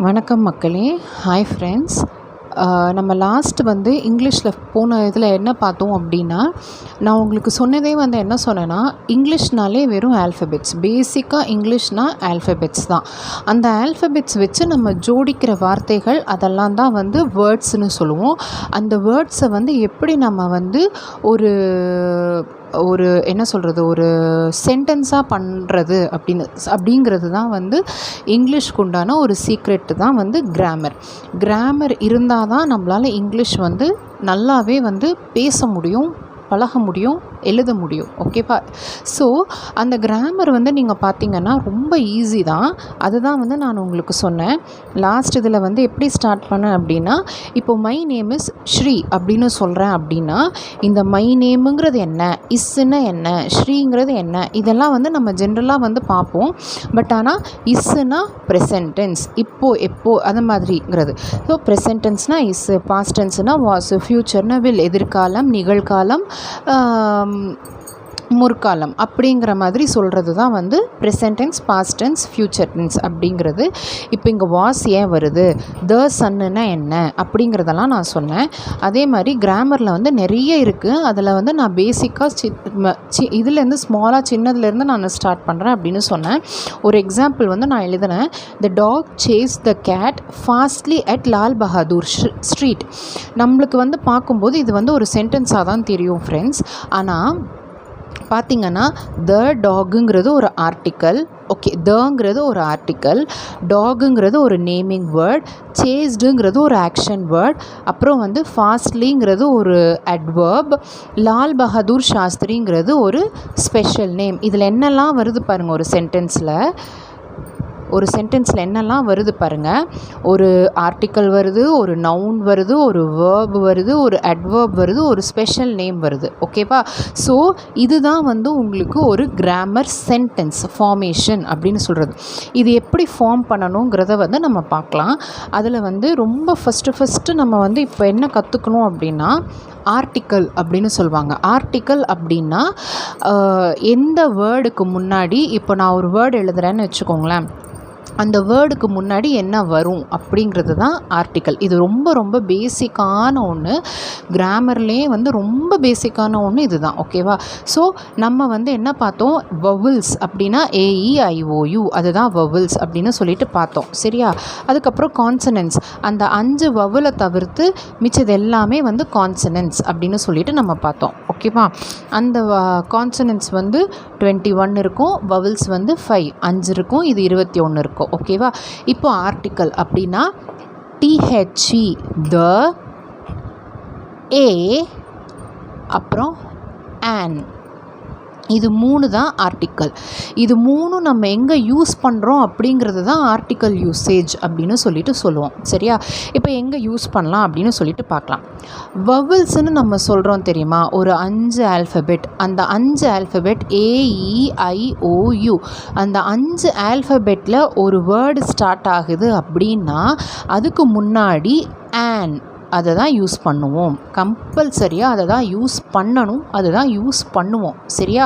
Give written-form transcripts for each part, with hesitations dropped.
வணக்கம் மக்களே. Hi friends. நம்ம லாஸ்ட் இங்கிலீஷில் போன இதில் என்ன பார்த்தோம் அப்படின்னா, நான் உங்களுக்கு சொன்னதே என்ன சொன்னேன்னா, இங்கிலீஷ்னாலே வெறும் ஆல்ஃபபெட்ஸ், பேசிக்காக இங்கிலீஷ்னால் ஆல்ஃபபெட்ஸ் தான். அந்த ஆல்ஃபபெட்ஸ் வச்சு நம்ம ஜோடிக்கிற வார்த்தைகள் அதெல்லாம் தான் வேர்ட்ஸ்னு சொல்லுவோம். அந்த வேர்ட்ஸை எப்படி நம்ம ஒரு ஒரு என்ன சொல்கிறது, ஒரு சென்டென்ஸாக பண்ணுறது அப்படிங்கிறது தான் இங்கிலீஷ்க்கு உண்டான ஒரு சீக்ரெட்டு தான் கிராமர் இருந்தால் தான் நம்மளால் இங்கிலீஷ் நல்லாவே பேச முடியும், பழக முடியும், எழுத முடியும். ஓகேவா? ஸோ அந்த கிராமர் நீங்கள் பார்த்தீங்கன்னா ரொம்ப ஈஸி தான். அதுதான் நான் உங்களுக்கு சொன்னேன் லாஸ்ட் இதில் எப்படி ஸ்டார்ட் பண்ணேன் அப்படின்னா, இப்போ மை நேம் இஸ் ஸ்ரீ அப்படின்னு சொல்கிறேன் அப்படின்னா, இந்த மை நேமுங்கிறது என்ன, இஸ்ஸுன்னா என்ன, ஸ்ரீங்கிறது என்ன, இதெல்லாம் நம்ம ஜென்ரலாக பார்ப்போம். பட் ஆனால் இஸ்ஸுனா ப்ரெசன்ட் டென்ஸ், இப்போ எப்போ அது மாதிரிங்கிறது. ஸோ ப்ரெசன்ட் டென்ஸ்னால் இஸ், பாஸ்ட் டென்ஸ்னால் வாஸ், ஃப்யூச்சர்னா வில், எதிர்காலம், நிகழ்காலம், முற்காலம் அப்படிங்கிற மாதிரி சொல்கிறது தான் present tense, past tense, future tense அப்படிங்கிறது. இப்போ இங்கே வாஸ் ஏன் வருது, த சன்னுன்னா என்ன அப்படிங்கிறதெல்லாம் நான் சொன்னேன். அதே மாதிரி கிராமரில் நிறைய இருக்குது. அதில் நான் பேசிக்காக இதுலேருந்து ஸ்மாலாக சின்னதுலேருந்து நான் ஸ்டார்ட் பண்ணுறேன் அப்படின்னு சொன்னேன். ஒரு எக்ஸாம்பிள் நான் எழுதினேன். The dog chase the cat fastly at Lal Bahadur street. நம்மளுக்கு பார்க்கும்போது இது ஒரு சென்டென்ஸாக தான் தெரியும் ஃப்ரெண்ட்ஸ். ஆனால் பார்த்திங்கன்னா த டாகுங்கிறது ஒரு ஆர்டிக்கல், ஓகே, தங்கிறது ஒரு ஆர்டிக்கல், டாகுங்கிறது ஒரு நேமிங் வேர்ட், சேஸ்டுங்கிறது ஒரு ஆக்ஷன் வேர்ட், அப்புறம் ஃபாஸ்ட்லிங்கிறது ஒரு அட்வர்ப், லால் பஹாதூர் சாஸ்திரிங்கிறது ஒரு ஸ்பெஷல் நேம். இதில் என்னெல்லாம் வருது பாருங்கள், ஒரு சென்டென்ஸில் என்னெல்லாம் வருது பாருங்கள். ஒரு ஆர்டிக்கல் வருது, ஒரு நவுன் வருது, ஒரு வேர்ப் வருது, ஒரு அட்வர்ப் வருது, ஒரு ஸ்பெஷல் நேம் வருது. ஓகேவா? ஸோ இதுதான் உங்களுக்கு ஒரு கிராமர் சென்டென்ஸ் ஃபார்மேஷன் அப்படின்னு சொல்கிறது. இது எப்படி ஃபார்ம் பண்ணணுங்கிறத நம்ம பார்க்கலாம். அதில் ரொம்ப ஃபஸ்ட்டு நம்ம இப்போ என்ன கற்றுக்கணும் அப்படின்னா, ஆர்டிக்கல் அப்படின்னு சொல்லுவாங்க. ஆர்டிக்கல் அப்படின்னா எந்த வேர்டுக்கு முன்னாடி, இப்போ நான் ஒரு வேர்டு எழுதுகிறேன்னு வச்சுக்கோங்களேன், அந்த வேர்டுக்கு முன்னாடி என்ன வரும் அப்படிங்கிறது தான் ஆர்டிக்கல். இது ரொம்ப ரொம்ப பேசிக்கான ஒன்று. கிராமர்லேயே ரொம்ப பேசிக்கான ஒன்று இது தான். ஓகேவா? ஸோ நம்ம என்ன பார்த்தோம், வவல்ஸ் அப்படின்னா AEIOU, அதுதான் வவல்ஸ் அப்படின்னு சொல்லிட்டு பார்த்தோம். சரியா? அதுக்கப்புறம் கான்சனன்ட்ஸ், அந்த 5 வவலை தவிர்த்து மிச்சது எல்லாமே கான்சனன்ட்ஸ் அப்படின்னு சொல்லிட்டு நம்ம பார்த்தோம். ஓகேவா? அந்த கான்சனன்ட்ஸ் 21 இருக்கும், வவல்ஸ் 5 இருக்கும், இது 21 இருக்கும். ஓகேவா? இப்போ ஆர்டிக்கல் அப்படின்னா THE, த, A, அப்புறம் an, இது 3 தான் ஆர்டிக்கல். இது 3 நம்ம எங்கே யூஸ் பண்ணுறோம் அப்படிங்கிறது தான் ஆர்டிக்கல் யூசேஜ் அப்படின்னு சொல்லிட்டு சொல்லுவோம். சரியா? இப்போ எங்கே யூஸ் பண்ணலாம் அப்படின்னு சொல்லிட்டு பார்க்கலாம். வவல்ஸ்ன்னு நம்ம சொல்கிறோம் தெரியுமா, ஒரு 5 ஆல்ஃபபெட். அந்த 5 ஆல்ஃபபெட் AEIOU, அந்த 5 ஆல்ஃபபெட்டில் ஒரு வேர்டு ஸ்டார்ட் ஆகுது அப்படின்னா அதுக்கு முன்னாடி an, அதை தான் யூஸ் பண்ணுவோம். கம்பல்சரியாக அதை தான் யூஸ் பண்ணணும், அதை தான் யூஸ் பண்ணுவோம். சரியா?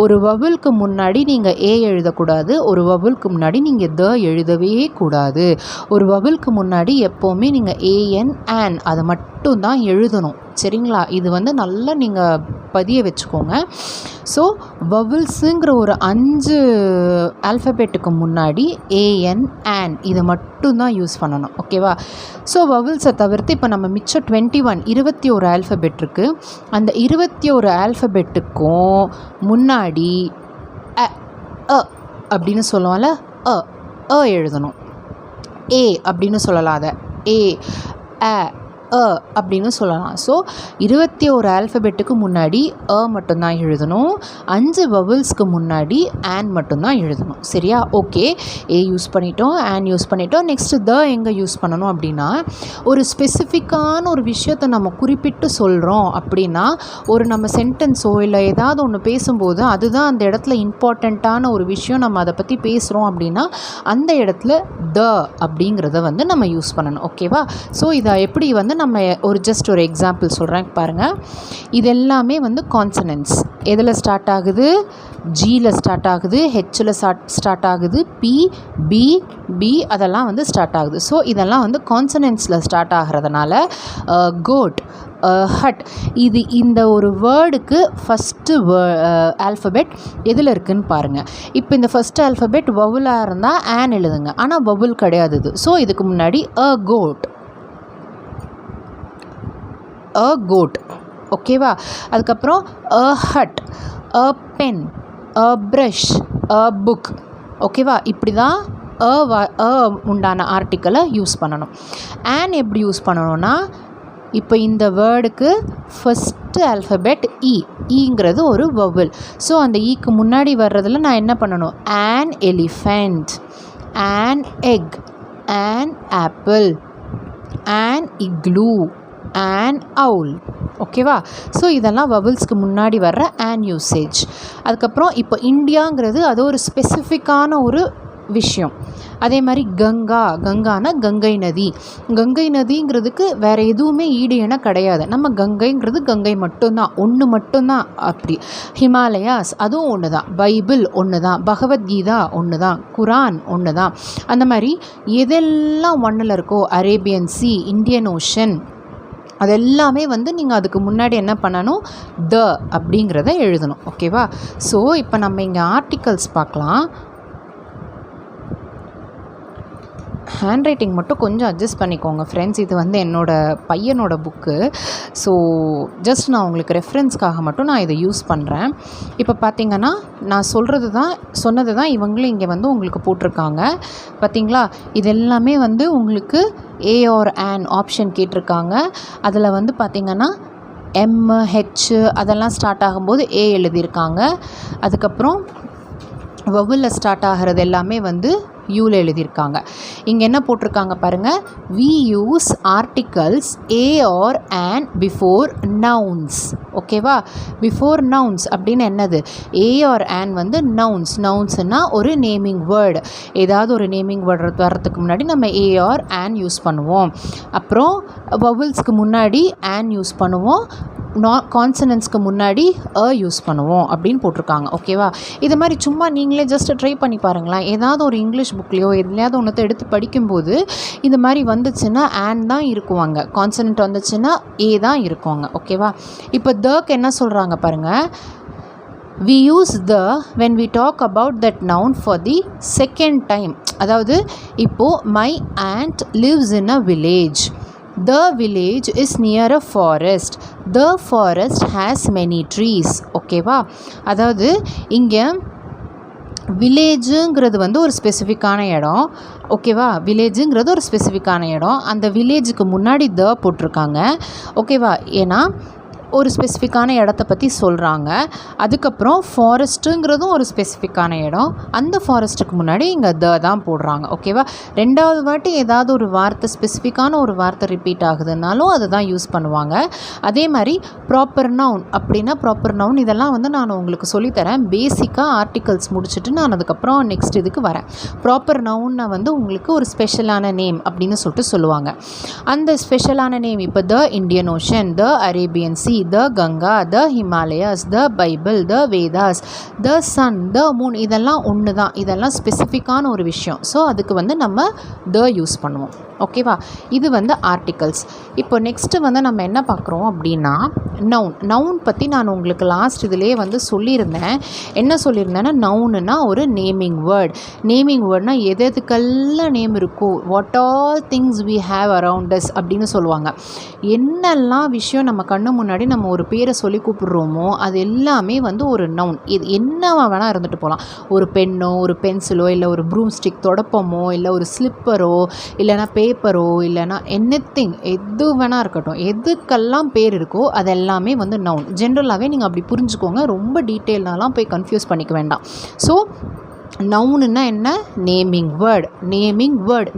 ஒரு வவலுக்கு முன்னாடி நீங்கள் A எழுதக்கூடாது, ஒரு வவலுக்கு முன்னாடி நீங்கள் த எழுதவே கூடாது. ஒரு வவலுக்கு முன்னாடி எப்போவுமே நீங்கள் an அதை மட்டும் தான் எழுதணும். சரிங்களா? இது நல்லா நீங்கள் பதிய வச்சுக்கோங்க. ஸோ வவல்ஸுங்கிற ஒரு 5 ஆல்ஃபபெட்டுக்கு முன்னாடி an இதை மட்டும்தான் யூஸ் பண்ணணும். ஓகேவா? ஸோ வவல்ஸை தவிர்த்து இப்போ நம்ம மிச்சம் 21 ஆல்ஃபபெட் இருக்குது. அந்த 21 ஆல்ஃபபெட்டுக்கும் முன்னாடி அ அப்படின்னு சொல்லுவோம்ல, எழுதணும். A அப்படின்னு சொல்லலாம், அதை A அப்படின்னு சொல்லலாம். ஸோ 21 ஆல்ஃபபெட்டுக்கு முன்னாடி மட்டும்தான் எழுதணும், 5 வவல்ஸ்க்கு முன்னாடி an மட்டும்தான் எழுதணும். சரியா? ஓகே, A யூஸ் பண்ணிட்டோம், an யூஸ் பண்ணிட்டோம். நெக்ஸ்ட்டு த எங்கே யூஸ் பண்ணணும் அப்படின்னா, ஒரு ஸ்பெசிஃபிக்கான ஒரு விஷயத்தை நம்ம குறிப்பிட்டு சொல்கிறோம் அப்படின்னா, ஒரு நம்ம சென்டென்ஸோ இல்லை ஏதாவது ஒன்று பேசும்போது அதுதான் அந்த இடத்துல இம்பார்ட்டண்ட்டான ஒரு விஷயம், நம்ம அதை பற்றி பேசுகிறோம் அப்படின்னா அந்த இடத்துல த அப்படிங்கிறத நம்ம யூஸ் பண்ணணும். ஓகேவா? ஸோ இதை எப்படி நம்ம ஜஸ்ட் ஒரு எக்ஸாம்பிள் சொல்கிறேன் பாருங்கள். இது எல்லாமே வந்து கான்சனன்ட்ஸ். எதில் ஸ்டார்ட் ஆகுது? ஜியில் ஸ்டார்ட் ஆகுது, ஹெச்சில் ஸ்டார்ட் ஆகுது, பி அதெல்லாம் வந்து ஸ்டார்ட் ஆகுது. ஸோ இதெல்லாம் வந்து கான்சனன்ட்ஸில் ஸ்டார்ட் ஆகிறதுனால கோட், ஹட், இந்த ஒரு வேர்டுக்கு ஃபஸ்ட்டு ஆல்ஃபபெட் எதில் இருக்குதுன்னு பாருங்கள். இப்போ இந்த ஃபஸ்ட்டு ஆல்ஃபபெட் வவுலாக இருந்தால் ஆன் எழுதுங்க, ஆனால் வவுல் கிடையாது இது. ஸோ இதுக்கு முன்னாடி அ கோட், ஓகேவா? அதுக்கப்புறம் a hut, a pen, a brush, a book, ஓகேவா? இப்படி தான் உண்டான ஆர்டிக்கலை யூஸ் பண்ணணும். ஆன் எப்படி யூஸ் பண்ணணும்னா, இப்போ இந்த வேர்டுக்கு ஃபஸ்ட்டு ஆல்ஃபபெட் ஈங்கிறது ஒரு வவுல். ஸோ அந்த ஈக்கு முன்னாடி வர்றதில் நான் என்ன பண்ணணும்? An elephant, an egg, an apple, an igloo, an owl, ஓகேவா? ஸோ இதெல்லாம் வவல்ஸ்க்கு முன்னாடி வர்ற ஆன் யூசேஜ். அதுக்கப்புறம் இப்போ இந்தியாங்கிறது அது ஒரு ஸ்பெசிஃபிக்கான ஒரு விஷயம். அதே மாதிரி கங்கானா கங்கை நதிங்கிறதுக்கு வேறு எதுவுமே ஈடு என கிடையாது. நம்ம கங்கைங்கிறது கங்கை மட்டும்தான், ஒன்று மட்டும்தான். அப்படி ஹிமாலயாஸ் அதுவும் ஒன்று தான், பைபிள் ஒன்று தான், பகவத்கீதா ஒன்று தான், குரான் ஒன்று தான். அந்த மாதிரி எதெல்லாம் ஒன்றில் இருக்கோ, அரேபியன் சி, இந்தியன் ஓஷன், அதெல்லாமே வந்து நீங்கள் அதுக்கு முன்னாடி என்ன பண்ணணும்? அப்படிங்கிறத எழுதணும், ஓகேவா? ஸோ இப்போ நம்ம இங்கே ஆர்டிகல்ஸ் பார்க்கலாம். ஹேண்ட் ரைட்டிங் மட்டும் கொஞ்சம் அட்ஜஸ்ட் பண்ணிக்கோங்க ஃப்ரெண்ட்ஸ். இது வந்து என்னோடய பையனோட புக்கு. ஸோ ஜஸ்ட் நான் உங்களுக்கு ரெஃபரன்ஸ்க்காக மட்டும் நான் இதை யூஸ் பண்ணுறேன். இப்போ பார்த்திங்கன்னா நான் சொன்னது தான் இவங்களும் இங்கே வந்து உங்களுக்கு போட்டிருக்காங்க. பார்த்திங்களா? இது எல்லாமே வந்து உங்களுக்கு ஏ ஆர் ஆன் ஆப்ஷன் கேட்டிருக்காங்க. அதில் வந்து பார்த்திங்கன்னா எம்ஹெச் அதெல்லாம் ஸ்டார்ட் ஆகும்போது ஏ எழுதியிருக்காங்க. அதுக்கப்புறம் வவுலில் ஸ்டார்ட் ஆகிறது எல்லாமே வந்து யூவில் எழுதியிருக்காங்க. இங்கே என்ன போட்டிருக்காங்க பாருங்கள், we use articles a or an before nouns, ஓகேவா? பிஃபோர் நவுன்ஸ் அப்படின்னு என்னது? ஏ ஆர் ஆன் வந்து நவுன்ஸ்னால் ஒரு நேமிங் வேர்டு. ஏதாவது ஒரு நேமிங் வேர்டு வர்றதுக்கு முன்னாடி நம்ம ஏ ஆர் ஆன் யூஸ் பண்ணுவோம். அப்புறம் வவுல்ஸ்க்கு முன்னாடி ஆன் யூஸ் பண்ணுவோம், கான்சனன்ட்ஸ்க்கு முன்னாடி யூஸ் பண்ணுவோம் அப்படின்னு போட்டிருக்காங்க, ஓகேவா? இது மாதிரி சும்மா நீங்களே ஜஸ்ட் ட்ரை பண்ணி பாருங்களேன். ஏதாவது ஒரு இங்கிலீஷ் புக்லேயோ எதுலையாவது ஒன்றத்தை எடுத்து படிக்கும்போது இந்த மாதிரி வந்துச்சுன்னா ஆன் தான் இருக்குவாங்க, கான்சனன்ட் வந்துச்சுன்னா ஏ தான் இருக்குவாங்க, ஓகேவா? இப்போ தக்கு என்ன சொல்கிறாங்க பாருங்கள். We use when we talk about that noun for the second time. அதாவது இப்போது my aunt lives in a village. The village is near a forest. The forest has many trees. ஓகேவா? அதாவது இங்கே வில்லேஜுங்கிறது வந்து ஒரு ஸ்பெசிஃபிக்கான இடம், ஓகேவா? வில்லேஜுங்கிறது ஒரு ஸ்பெசிஃபிக்கான இடம். அந்த வில்லேஜுக்கு முன்னாடி போட்டிருக்காங்க, ஓகேவா? ஏன்னா ஒரு ஸ்பெசிஃபிக்கான இடத்த பற்றி சொல்கிறாங்க. அதுக்கப்புறம் ஃபாரஸ்ட்டுங்கிறதும் ஒரு ஸ்பெசிஃபிக்கான இடம். அந்த ஃபாரஸ்ட்டுக்கு முன்னாடி இங்கே தான் போடுறாங்க, ஓகேவா? ரெண்டாவது வாட்டி ஏதாவது ஒரு வார்த்தை ஸ்பெசிஃபிக்கான ஒரு வார்த்தை ரிப்பீட் ஆகுதுனாலும் அதை தான் யூஸ் பண்ணுவாங்க. அதே மாதிரி ப்ராப்பர் நவுன் அப்படின்னா ப்ராப்பர் நவுன் இதெல்லாம் வந்து நான் உங்களுக்கு சொல்லித்தரேன். பேசிக்காக ஆர்டிகல்ஸ் முடிச்சுட்டு நான் அதுக்கப்புறம் நெக்ஸ்ட் இதுக்கு வரேன். ப்ராப்பர் நவுனை வந்து உங்களுக்கு ஒரு ஸ்பெஷலான நேம் அப்படின்னு சொல்லுவாங்க. அந்த ஸ்பெஷலான நேம் இப்போ the Indian Ocean, the Arabian Sea, the Ganga, the Himalayas, the Bible, the Vedas, the sun, the moon, இதெல்லாம் ஒன்று தான். இதெல்லாம் ஸ்பெசிஃபிக்கான ஒரு விஷயம். ஸோ அதுக்கு வந்து நம்ம யூஸ் பண்ணுவோம், ஓகேவா? இது வந்து ஆர்டிகல்ஸ். இப்போ நெக்ஸ்ட்டு வந்து நம்ம என்ன பார்க்குறோம் அப்படின்னா நவுன் பற்றி நான் உங்களுக்கு லாஸ்ட் இதிலே வந்து சொல்லியிருந்தேன். என்ன சொல்லியிருந்தேன்னா நவுனுன்னா ஒரு நேமிங் வேர்ட்னா எதுக்கெல்லாம் நேம் இருக்கோ, what all things we have around us அப்படின்னு சொல்லுவாங்க. என்னெல்லாம் விஷயம் நம்ம கண்ணு முன்னாடி நம்ம ஒரு பேரை சொல்லி கூப்பிடுறோமோ அது எல்லாமே வந்து ஒரு நவுன். இது என்னவா வேணால் இருந்துட்டு போகலாம். ஒரு பென்னோ, ஒரு பென்சிலோ, இல்லை ஒரு ப்ரூம் ஸ்டிக் தொடப்பமோ, இல்லை ஒரு ஸ்லிப்பரோ, இல்லைனா பேப்பரோ, இல்லைனா எனிதிங், எது வேணால் இருக்கட்டும். எதுக்கெல்லாம் பேர் இருக்கோ அதெல்லாமே வந்து நவுன். ஜென்ரலாகவே நீங்கள் அப்படி புரிஞ்சுக்கோங்க. ரொம்ப டீட்டெயில்னாலாம் போய் கன்ஃபியூஸ் பண்ணிக்க வேண்டாம். ஸோ நவுனுன்னா என்ன? Naming word.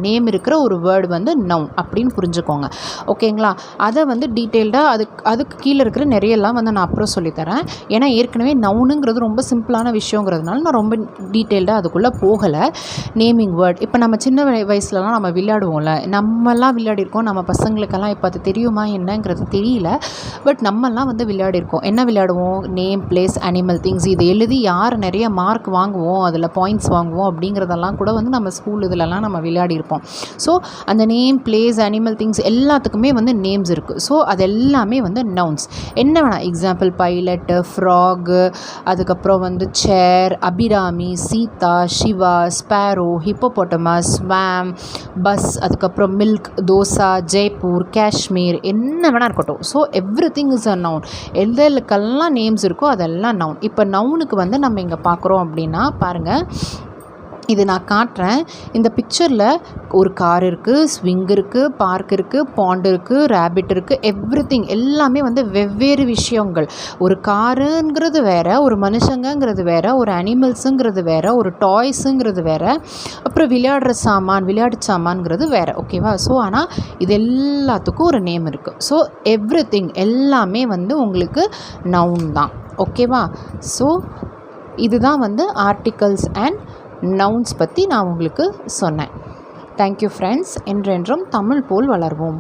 நேம் இருக்கிற ஒரு வேர்டு வந்து நவுன் அப்படின்னு புரிஞ்சுக்கோங்க. ஓகேங்களா? அதை வந்து டீட்டெயில்டாக அதுக்கு கீழே இருக்கிற நிறையெல்லாம் வந்து நான் அப்புறம் சொல்லித்தரேன். ஏன்னா ஏற்கனவே நவுனுங்கிறது ரொம்ப சிம்பிளான விஷயங்கிறதுனால நான் ரொம்ப டீட்டெயில்டாக அதுக்குள்ளே போகலை. நேமிங் வேர்டு இப்போ நம்ம சின்ன வயசுலலாம் நம்ம விளையாடுவோம்ல, நம்மலாம் விளையாடிருக்கோம். நம்ம பசங்களுக்கெல்லாம் இப்போ அது தெரியுமா என்னங்கிறது தெரியல. பட் நம்மலாம் வந்து விளையாடிருக்கோம். என்ன விளையாடுவோம்? நேம், பிளேஸ், அனிமல், திங்ஸ் இது எழுதி யார் நிறைய மார்க் வாங்குவோம், அதில் பாயிண்ட்ஸ் வாங்குவோம் அப்படிங்கிறதெல்லாம் கூட வந்து நம்ம ஸ்கூல் இதிலலாம் நம்ம விளையாடிருப்போம். ஸோ அந்த நேம், பிளேஸ், அனிமல், திங்ஸ் எல்லாத்துக்குமே வந்து நேம்ஸ் இருக்குது. ஸோ அது எல்லாமே வந்து நவுன்ஸ். என்ன வேணால் எக்ஸாம்பிள் பைலட்டு, ஃப்ராகு, அதுக்கப்புறம் வந்து chair, Abirami, Sita, Shiva, sparrow, hippopotamus, swan, bus, அதுக்கப்புறம் மில்க், தோசா, ஜெய்ப்பூர், காஷ்மீர் என்ன வேணால் இருக்கட்டும். So everything is a noun. எதுக்கெல்லாம் நேம்ஸ் இருக்கோ அதெல்லாம் நவுன். இப்போ நவுனுக்கு வந்து நம்ம இங்கே பார்க்குறோம் அப்படின்னா பாருங்கள், இது நான் காட்டுறேன். இந்த பிக்சரில் ஒரு கார் இருக்குது, ஸ்விங் இருக்குது, பார்க் இருக்குது, பாண்ட் இருக்குது, ரேபிட் இருக்குது, எவ்ரிதிங் எல்லாமே வந்து வெவ்வேறு விஷயங்கள். ஒரு காருங்கிறது வேறு, ஒரு மனுஷங்கிறது வேறு, ஒரு அனிமல்ஸுங்கிறது வேறு, ஒரு டாய்ஸுங்கிறது வேறு, அப்புறம் விளையாட்டு சாமான்ங்கிறது வேறு. ஓகேவா? ஸோ ஆனால் இது எல்லாத்துக்கும் ஒரு நேம் இருக்குது. ஸோ எவ்ரிதிங் எல்லாமே வந்து உங்களுக்கு நவுன் தான். ஓகேவா? ஸோ இதுதான் வந்து ஆர்டிகல்ஸ் அண்ட் நவுன்ஸ் பற்றி நான் உங்களுக்கு சொன்னேன். Thank you friends. என்றென்றும் தமிழ் போல் வளர்வோம்.